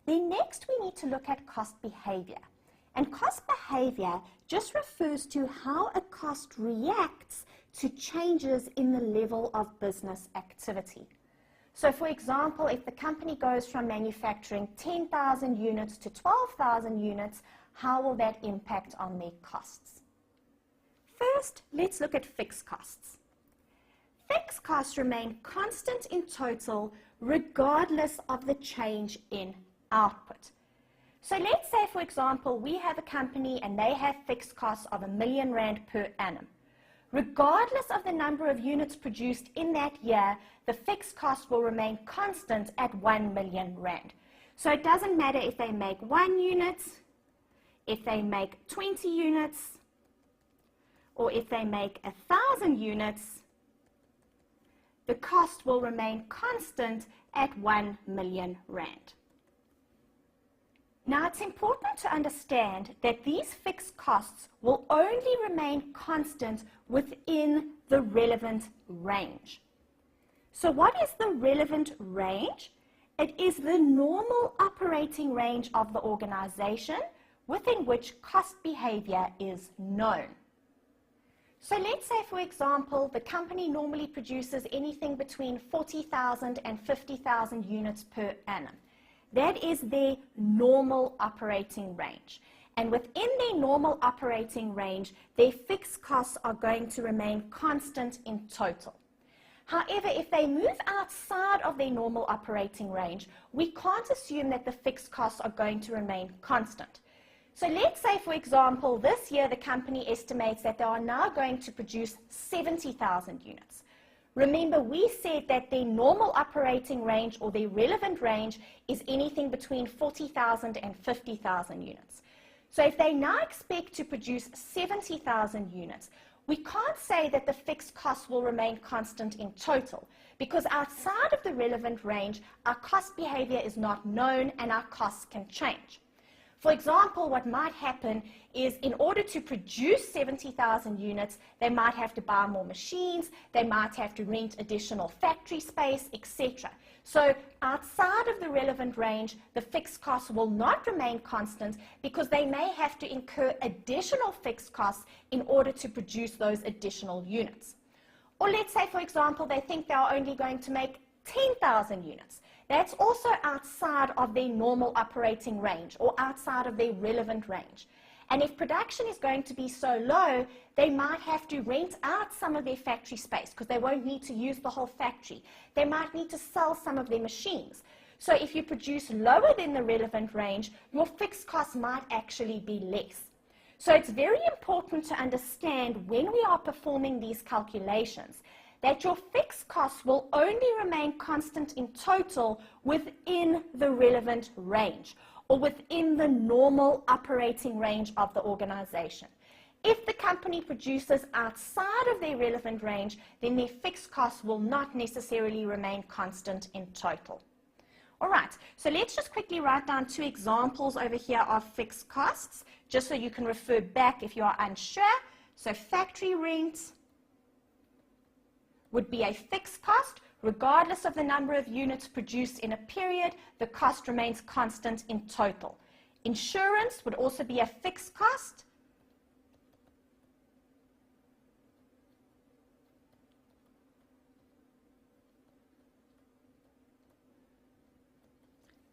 Then next we need to look at cost behavior. And cost behavior just refers to how a cost reacts to changes in the level of business activity. So for example, if the company goes from manufacturing 10,000 units to 12,000 units, how will that impact on their costs? First, let's look at fixed costs. Fixed costs remain constant in total regardless of the change in output. So let's say, for example, we have a company and they have fixed costs of R1,000,000 per annum. Regardless of the number of units produced in that year, the fixed cost will remain constant at R1,000,000. So it doesn't matter if they make 1 unit, if they make 20 units, or if they make 1,000 units, the cost will remain constant at R1,000,000. Now, it's important to understand that these fixed costs will only remain constant within the relevant range. So what is the relevant range? It is the normal operating range of the organization within which cost behavior is known. So let's say, for example, the company normally produces anything between 40,000 and 50,000 units per annum. That is their normal operating range. And within their normal operating range, their fixed costs are going to remain constant in total. However, if they move outside of their normal operating range, we can't assume that the fixed costs are going to remain constant. So let's say, for example, this year the company estimates that they are now going to produce 70,000 units. Remember, we said that their normal operating range or their relevant range is anything between 40,000 and 50,000 units. So if they now expect to produce 70,000 units, we can't say that the fixed costs will remain constant in total, because outside of the relevant range, our cost behavior is not known and our costs can change. For example, what might happen is in order to produce 70,000 units, they might have to buy more machines, they might have to rent additional factory space, etc. So outside of the relevant range, the fixed costs will not remain constant because they may have to incur additional fixed costs in order to produce those additional units. Or let's say, for example, they think they are only going to make 10,000 units. That's also outside of their normal operating range or outside of their relevant range. And if production is going to be so low, they might have to rent out some of their factory space because they won't need to use the whole factory. They might need to sell some of their machines. So if you produce lower than the relevant range, your fixed costs might actually be less. So it's very important to understand when we are performing these calculations that your fixed costs will only remain constant in total within the relevant range or within the normal operating range of the organization. If the company produces outside of their relevant range, then their fixed costs will not necessarily remain constant in total. All right, so let's just quickly write down 2 examples over here of fixed costs, just so you can refer back if you are unsure. So factory rent would be a fixed cost. Regardless of the number of units produced in a period, the cost remains constant in total. Insurance would also be a fixed cost.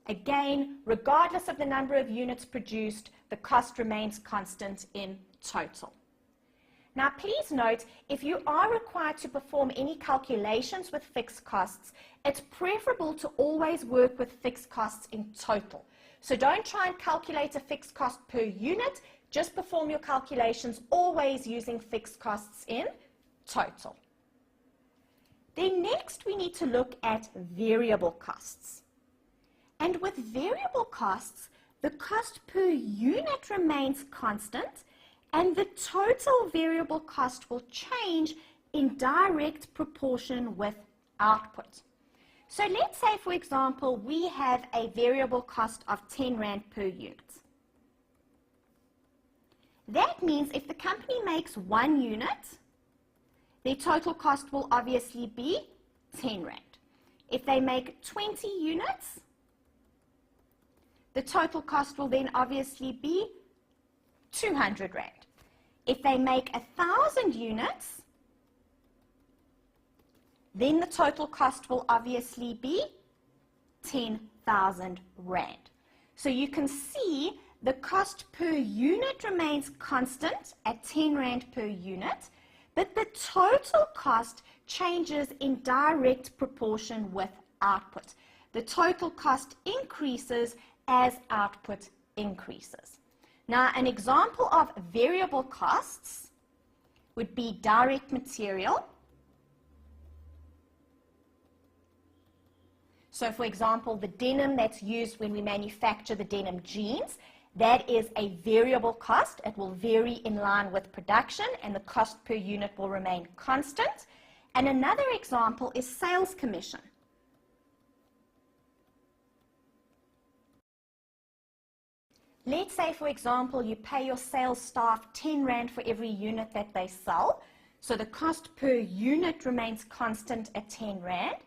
Again, regardless of the number of units produced, the cost remains constant in total. Now, please note, if you are required to perform any calculations with fixed costs, it's preferable to always work with fixed costs in total. So don't try and calculate a fixed cost per unit, just perform your calculations always using fixed costs in total. Then next, we need to look at variable costs. And with variable costs, the cost per unit remains constant, and the total variable cost will change in direct proportion with output. So let's say, for example, we have a variable cost of 10 Rand per unit. That means if the company makes 1 unit, their total cost will obviously be 10 Rand. If they make 20 units, the total cost will then obviously be 200 Rand. If they make 1,000 units, then the total cost will obviously be 10,000 Rand. So you can see the cost per unit remains constant at 10 Rand per unit, but the total cost changes in direct proportion with output. The total cost increases as output increases. Now, an example of variable costs would be direct material. So, for example, the denim that's used when we manufacture the denim jeans, that is a variable cost. It will vary in line with production, and the cost per unit will remain constant. And another example is sales commission. Let's say, for example, you pay your sales staff 10 Rand for every unit that they sell. So the cost per unit remains constant at 10 Rand.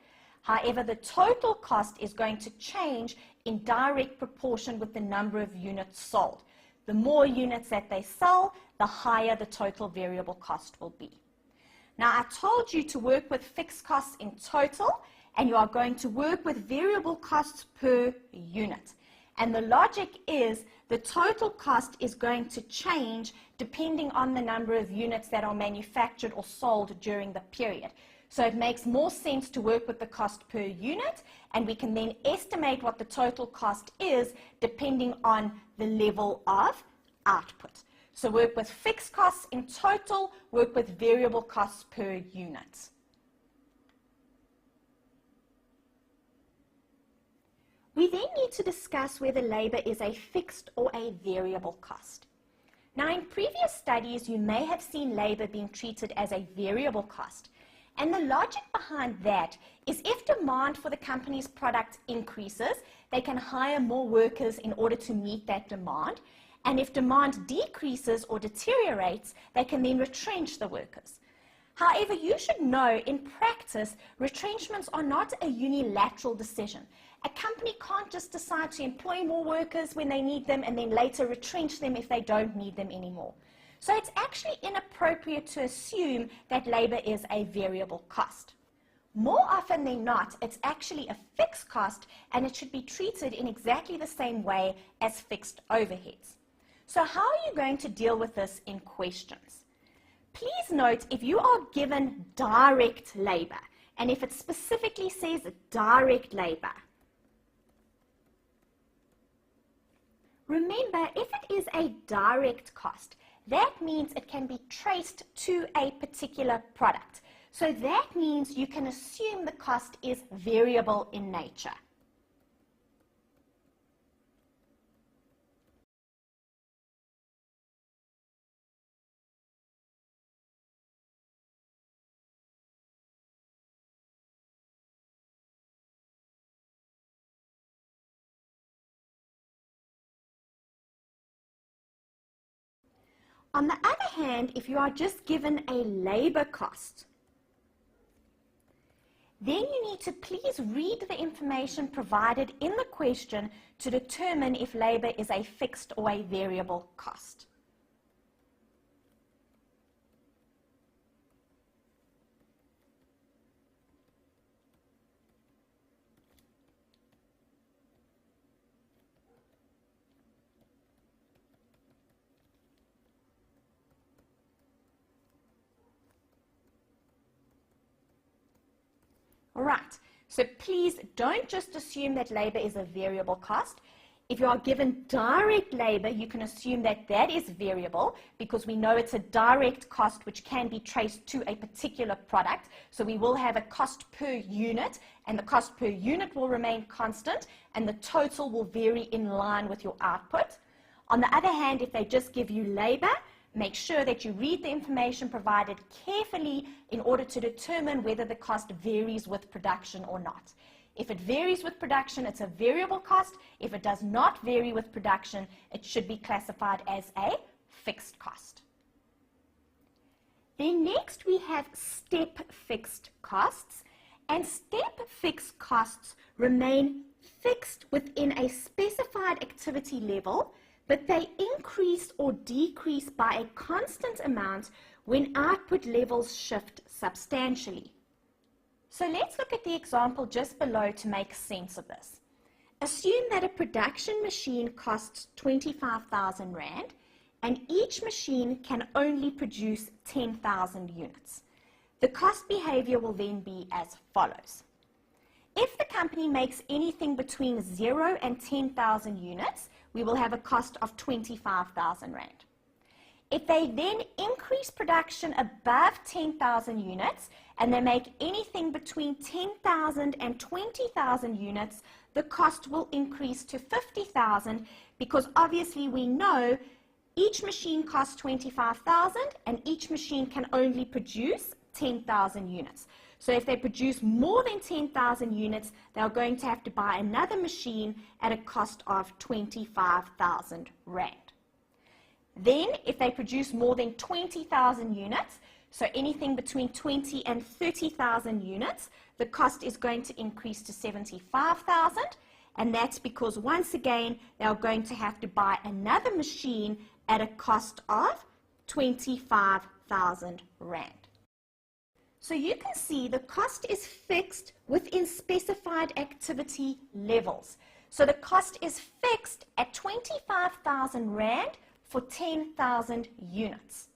However, the total cost is going to change in direct proportion with the number of units sold. The more units that they sell, the higher the total variable cost will be. Now, I told you to work with fixed costs in total, and you are going to work with variable costs per unit. And the logic is the total cost is going to change depending on the number of units that are manufactured or sold during the period. So it makes more sense to work with the cost per unit, and we can then estimate what the total cost is depending on the level of output. So work with fixed costs in total, work with variable costs per unit. We then need to discuss whether labor is a fixed or a variable cost. Now, in previous studies, you may have seen labor being treated as a variable cost. And the logic behind that is if demand for the company's product increases, they can hire more workers in order to meet that demand. And if demand decreases or deteriorates, they can then retrench the workers. However, you should know in practice, retrenchments are not a unilateral decision. A company can't just decide to employ more workers when they need them and then later retrench them if they don't need them anymore. So it's actually inappropriate to assume that labor is a variable cost. More often than not, it's actually a fixed cost, and it should be treated in exactly the same way as fixed overheads. So how are you going to deal with this in questions? Please note, if you are given direct labor, and if it specifically says direct labor, remember, if it is a direct cost, that means it can be traced to a particular product. So that means you can assume the cost is variable in nature. On the other hand, if you are just given a labor cost, then you need to please read the information provided in the question to determine if labor is a fixed or a variable cost. All right, so please don't just assume that labor is a variable cost. If you are given direct labor, you can assume that that is variable because we know it's a direct cost which can be traced to a particular product. So we will have a cost per unit, and the cost per unit will remain constant, and the total will vary in line with your output. On the other hand, if they just give you labor, make sure that you read the information provided carefully in order to determine whether the cost varies with production or not. If it varies with production, it's a variable cost. If it does not vary with production, it should be classified as a fixed cost. Then next we have step fixed costs, and step fixed costs remain fixed within a specified activity level, but they increase or decrease by a constant amount when output levels shift substantially. So let's look at the example just below to make sense of this. Assume that a production machine costs 25,000 Rand and each machine can only produce 10,000 units. The cost behavior will then be as follows. If the company makes anything between 0 and 10,000 units, we will have a cost of 25,000 Rand. If they then increase production above 10,000 units and they make anything between 10,000 and 20,000 units, the cost will increase to 50,000 because obviously we know each machine costs 25,000 and each machine can only produce 10,000 units. So if they produce more than 10,000 units, they're going to have to buy another machine at a cost of 25,000 Rand. Then, if they produce more than 20,000 units, so anything between 20 and 30,000 units, the cost is going to increase to 75,000, and that's because, once again, they're going to have to buy another machine at a cost of 25,000 Rand. So you can see the cost is fixed within specified activity levels. So the cost is fixed at 25,000 Rand for 10,000 units.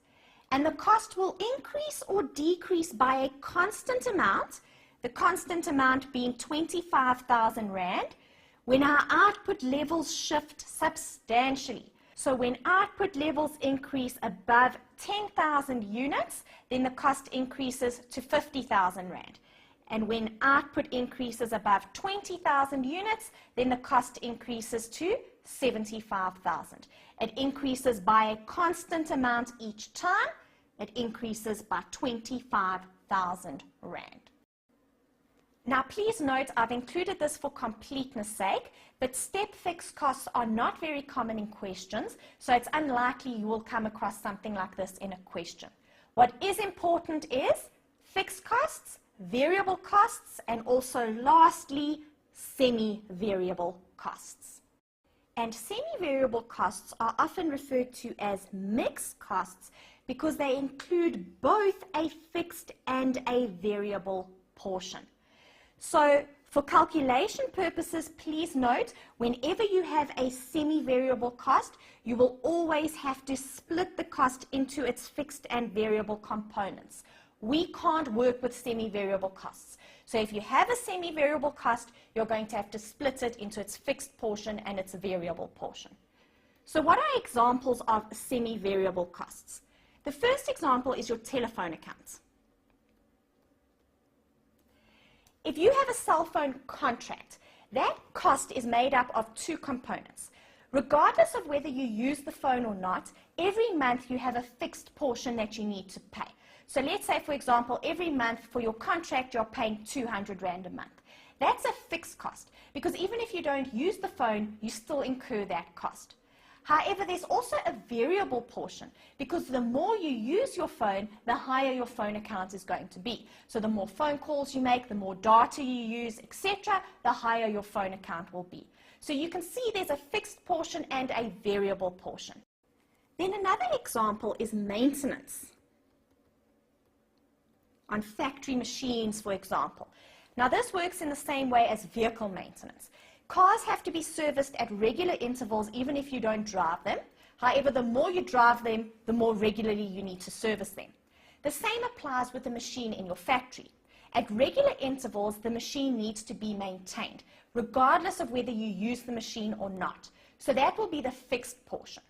And the cost will increase or decrease by a constant amount, the constant amount being 25,000 Rand, when our output levels shift substantially. So when output levels increase above 10,000 units, then the cost increases to 50,000 Rand. And when output increases above 20,000 units, then the cost increases to 75,000. It increases by a constant amount each time. It increases by 25,000 Rand. Now please note I've included this for completeness sake, but step fixed costs are not very common in questions, so it's unlikely you will come across something like this in a question. What is important is fixed costs, variable costs, and also lastly, semi-variable costs. And semi-variable costs are often referred to as mixed costs because they include both a fixed and a variable portion. So for calculation purposes, please note, whenever you have a semi-variable cost, you will always have to split the cost into its fixed and variable components. We can't work with semi-variable costs. So if you have a semi-variable cost, you're going to have to split it into its fixed portion and its variable portion. So what are examples of semi-variable costs? The first example is your telephone account. If you have a cell phone contract, that cost is made up of two components. Regardless of whether you use the phone or not, every month you have a fixed portion that you need to pay. So let's say, for example, every month for your contract, you're paying 200 Rand a month. That's a fixed cost because even if you don't use the phone, you still incur that cost. However, there's also a variable portion because the more you use your phone, the higher your phone account is going to be. So the more phone calls you make, the more data you use, etc., the higher your phone account will be. So you can see there's a fixed portion and a variable portion. Then another example is maintenance on factory machines, for example. Now this works in the same way as vehicle maintenance. Cars have to be serviced at regular intervals even if you don't drive them. However, the more you drive them, the more regularly you need to service them. The same applies with the machine in your factory. At regular intervals, the machine needs to be maintained, regardless of whether you use the machine or not. So that will be the fixed portion.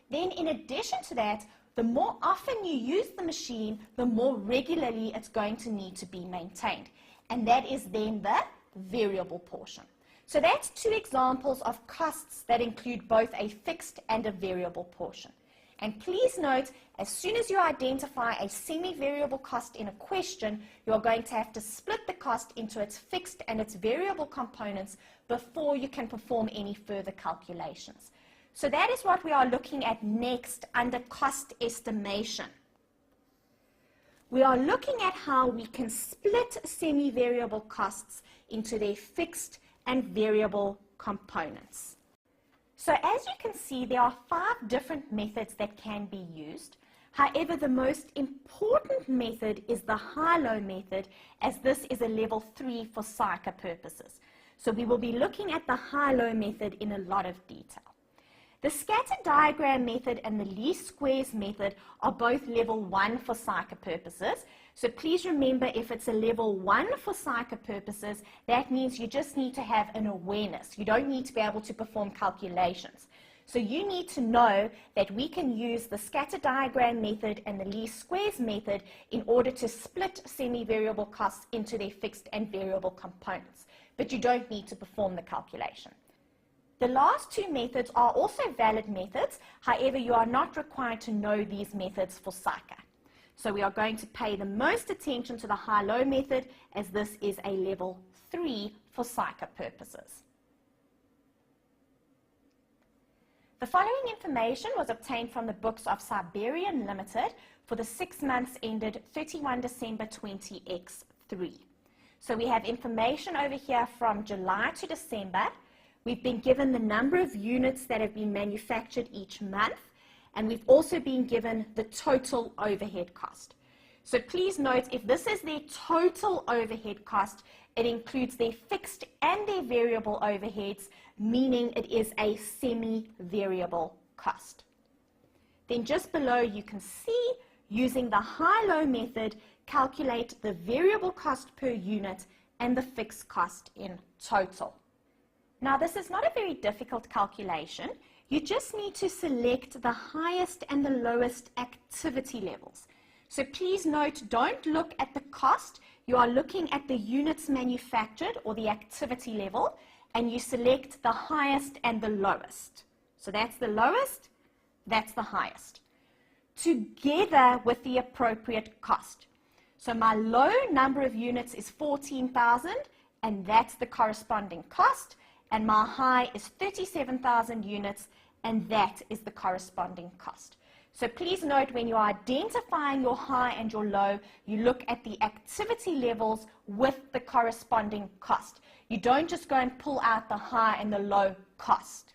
Then in addition to that, the more often you use the machine, the more regularly it's going to need to be maintained. And that is then the variable portion. So that's two examples of costs that include both a fixed and a variable portion. And please note, as soon as you identify a semi-variable cost in a question, you're going to have to split the cost into its fixed and its variable components before you can perform any further calculations. So that is what we are looking at next under cost estimation. We are looking at how we can split semi-variable costs into their fixed and variable components. So as you can see, there are 5 different methods that can be used. However, the most important method is the high-low method, as this is a level 3 for SAICA purposes. So we will be looking at the high-low method in a lot of detail. The scatter diagram method and the least squares method are both level 1 for SAICA purposes. So please remember, if it's a level 1 for SAICA purposes, that means you just need to have an awareness. You don't need to be able to perform calculations. So you need to know that we can use the scatter diagram method and the least squares method in order to split semi-variable costs into their fixed and variable components. But you don't need to perform the calculation. The last 2 methods are also valid methods. However, you are not required to know these methods for SAICA. So we are going to pay the most attention to the high-low method, as this is a level 3 for SAICA purposes. The following information was obtained from the books of Siberian Limited for the 6 months ended 31 December 20X3. So we have information over here from July to December. We've been given the number of units that have been manufactured each month, and we've also been given the total overhead cost. So please note, if this is their total overhead cost, it includes their fixed and their variable overheads, meaning it is a semi-variable cost. Then just below you can see, using the high-low method, calculate the variable cost per unit and the fixed cost in total. Now, this is not a very difficult calculation. You just need to select the highest and the lowest activity levels. So please note, don't look at the cost. You are looking at the units manufactured, or the activity level, and you select the highest and the lowest. So that's the lowest, that's the highest, together with the appropriate cost. So my low number of units is 14,000, and that's the corresponding cost. And my high is 37,000 units, and that is the corresponding cost. So please note, when you are identifying your high and your low, you look at the activity levels with the corresponding cost. You don't just go and pull out the high and the low cost.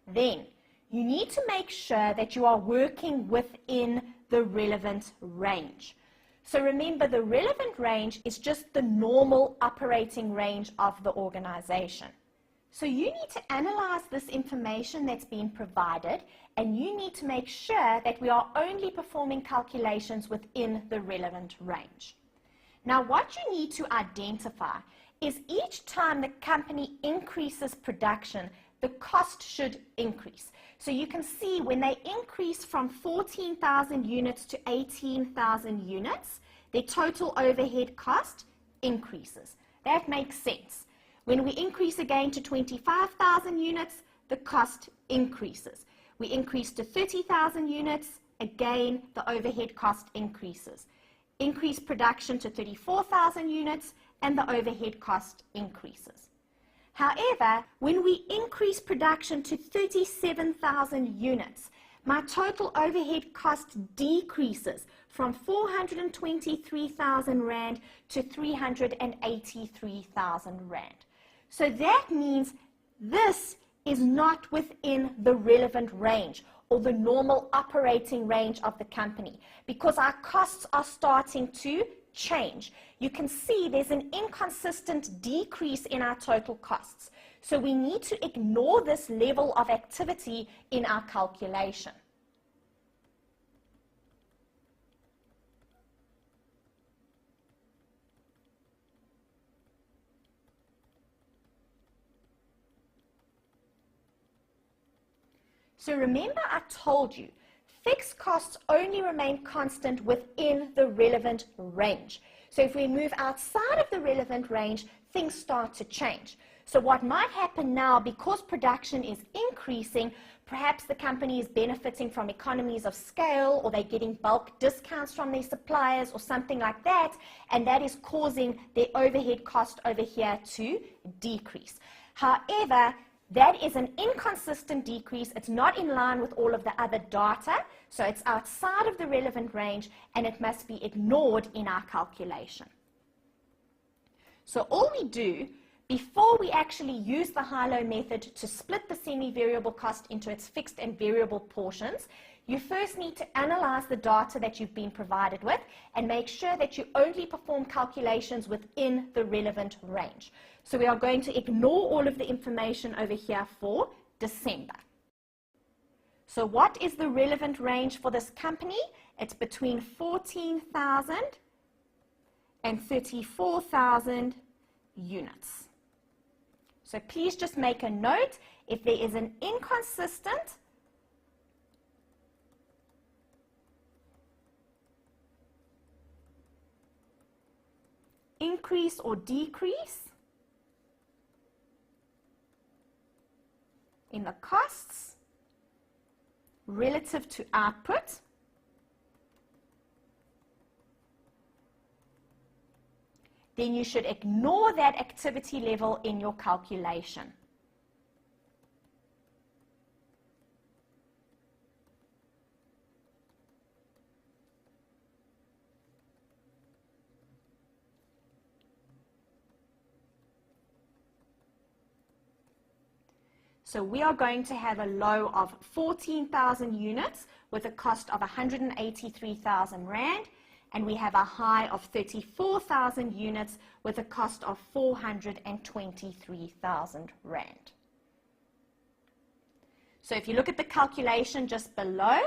Then, you need to make sure that you are working within the relevant range. So remember, the relevant range is just the normal operating range of the organization. So you need to analyze this information that's been provided, and you need to make sure that we are only performing calculations within the relevant range. Now, what you need to identify is each time the company increases production, the cost should increase. So you can see when they increase from 14,000 units to 18,000 units, their total overhead cost increases. That makes sense. When we increase again to 25,000 units, the cost increases. We increase to 30,000 units, again, the overhead cost increases. Increase production to 34,000 units, and the overhead cost increases. However, when we increase production to 37,000 units, my total overhead cost decreases from 423,000 Rand to 383,000 Rand. So that means this is not within the relevant range, or the normal operating range of the company, because our costs are starting to change. You can see there's an inconsistent decrease in our total costs. So we need to ignore this level of activity in our calculation. So remember, I told you, fixed costs only remain constant within the relevant range. So if we move outside of the relevant range, things start to change. So what might happen now, because production is increasing, perhaps the company is benefiting from economies of scale, or they're getting bulk discounts from their suppliers or something like that, and that is causing their overhead cost over here to decrease. However, that is an inconsistent decrease. It's not in line with all of the other data, so it's outside of the relevant range, and it must be ignored in our calculation. So all we do, before we actually use the high-low method to split the semi-variable cost into its fixed and variable portions, you first need to analyze the data that you've been provided with and make sure that you only perform calculations within the relevant range. So we are going to ignore all of the information over here for December. So what is the relevant range for this company? It's between 14,000 and 34,000 units. So please just make a note, if there is an inconsistent increase or decrease in the costs relative to output, then you should ignore that activity level in your calculation. So we are going to have a low of 14,000 units with a cost of 183,000 Rand, and we have a high of 34,000 units with a cost of 423,000 Rand. So if you look at the calculation just below,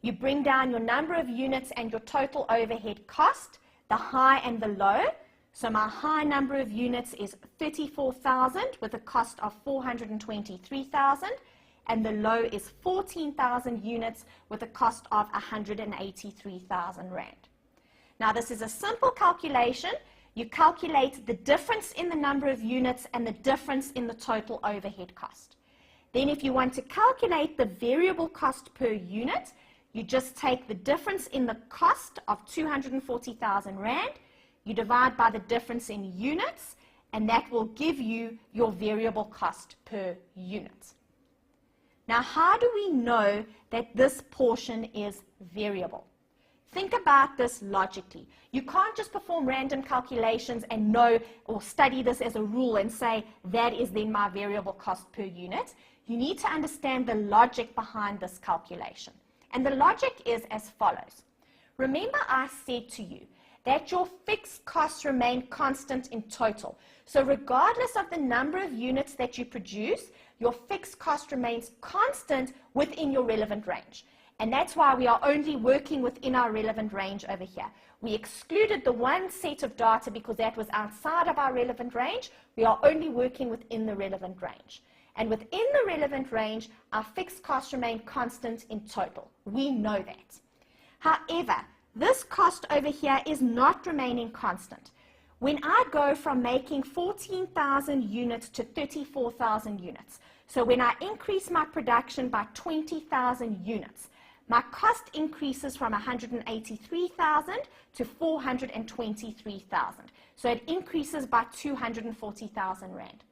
you bring down your number of units and your total overhead cost, the high and the low. So my high number of units is 34,000 with a cost of 423,000, and the low is 14,000 units with a cost of 183,000 Rand. Now this is a simple calculation. You calculate the difference in the number of units and the difference in the total overhead cost. Then if you want to calculate the variable cost per unit, you just take the difference in the cost of 240,000 Rand, you divide by the difference in units, and that will give you your variable cost per unit. Now, how do we know that this portion is variable? Think about this logically. You can't just perform random calculations and know or study this as a rule and say that is then my variable cost per unit. You need to understand the logic behind this calculation. And the logic is as follows. Remember I said to you that your fixed costs remain constant in total. So regardless of the number of units that you produce, your fixed cost remains constant within your relevant range. And that's why we are only working within our relevant range over here. We excluded the one set of data because that was outside of our relevant range. We are only working within the relevant range. And within the relevant range, our fixed costs remain constant in total. We know that. However, this cost over here is not remaining constant. When I go from making 14,000 units to 34,000 units, so when I increase my production by 20,000 units, my cost increases from 183,000 to 423,000. So it increases by 240,000 Rand.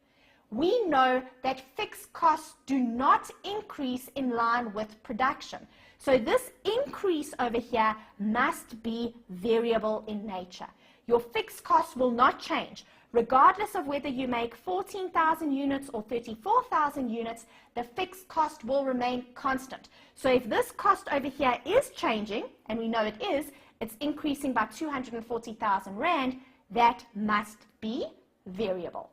We know that fixed costs do not increase in line with production. So this increase over here must be variable in nature. Your fixed costs will not change. Regardless of whether you make 14,000 units or 34,000 units, the fixed cost will remain constant. So if this cost over here is changing, and we know it is, it's increasing by 240,000 Rand, that must be variable.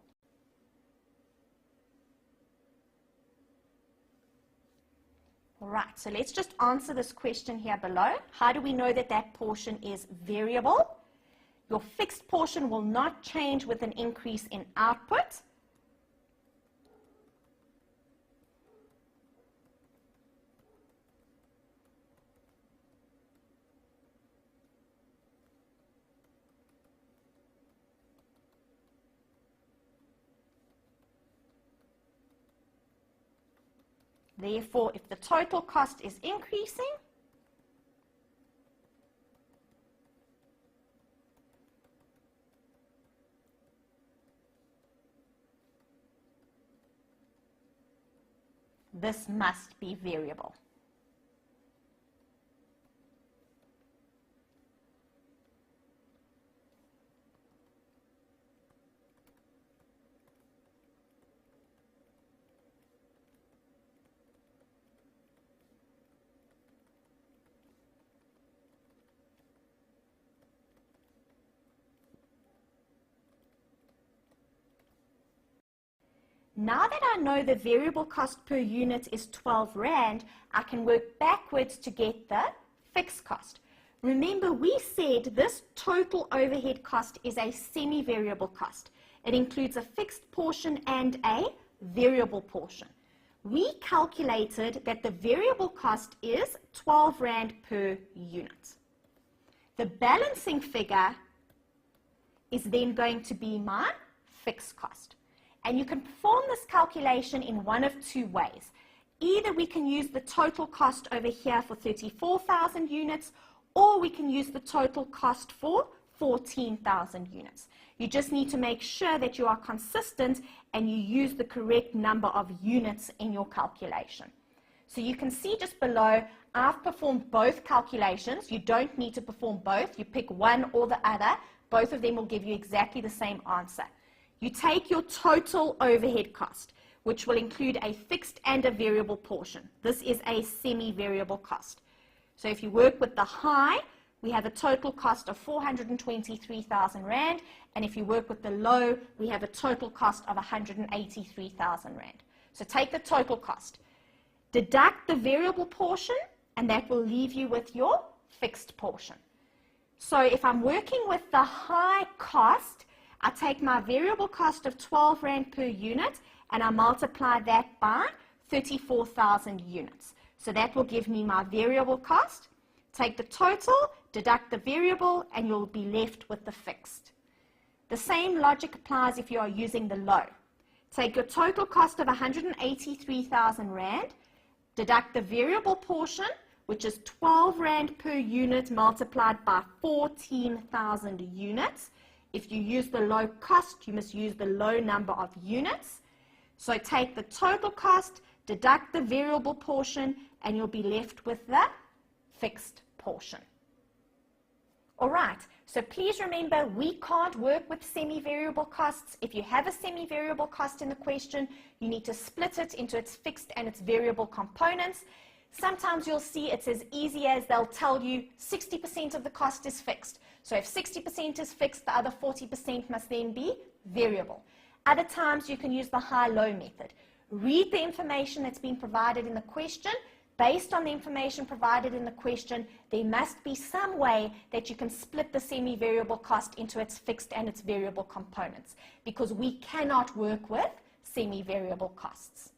All right, so let's just answer this question here below. How do we know that that portion is variable? Your fixed portion will not change with an increase in output. Therefore, if the total cost is increasing, this must be variable. Now that I know the variable cost per unit is 12 Rand, I can work backwards to get the fixed cost. Remember, we said this total overhead cost is a semi-variable cost. It includes a fixed portion and a variable portion. We calculated that the variable cost is 12 Rand per unit. The balancing figure is then going to be my fixed cost. And you can perform this calculation in one of two ways. Either we can use the total cost over here for 34,000 units, or we can use the total cost for 14,000 units. You just need to make sure that you are consistent and you use the correct number of units in your calculation. So you can see just below, I've performed both calculations. You don't need to perform both. You pick one or the other. Both of them will give you exactly the same answer. You take your total overhead cost, which will include a fixed and a variable portion. This is a semi-variable cost. So if you work with the high, we have a total cost of 423,000 Rand, and if you work with the low, we have a total cost of 183,000 Rand. So take the total cost, deduct the variable portion, and that will leave you with your fixed portion. So if I'm working with the high cost, I take my variable cost of 12 Rand per unit and I multiply that by 34,000 units. So that will give me my variable cost. Take the total, deduct the variable, and you'll be left with the fixed. The same logic applies if you are using the low. Take your total cost of 183,000 Rand, deduct the variable portion, which is 12 Rand per unit multiplied by 14,000 units. If you use the low cost, you must use the low number of units. So take the total cost, deduct the variable portion, and you'll be left with the fixed portion. All right, so please remember, we can't work with semi-variable costs. If you have a semi-variable cost in the question, you need to split it into its fixed and its variable components. Sometimes you'll see it's as easy as they'll tell you 60% of the cost is fixed. So if 60% is fixed, the other 40% must then be variable. Other times you can use the high-low method. Read the information that's been provided in the question. Based on the information provided in the question, there must be some way that you can split the semi-variable cost into its fixed and its variable components, because we cannot work with semi-variable costs.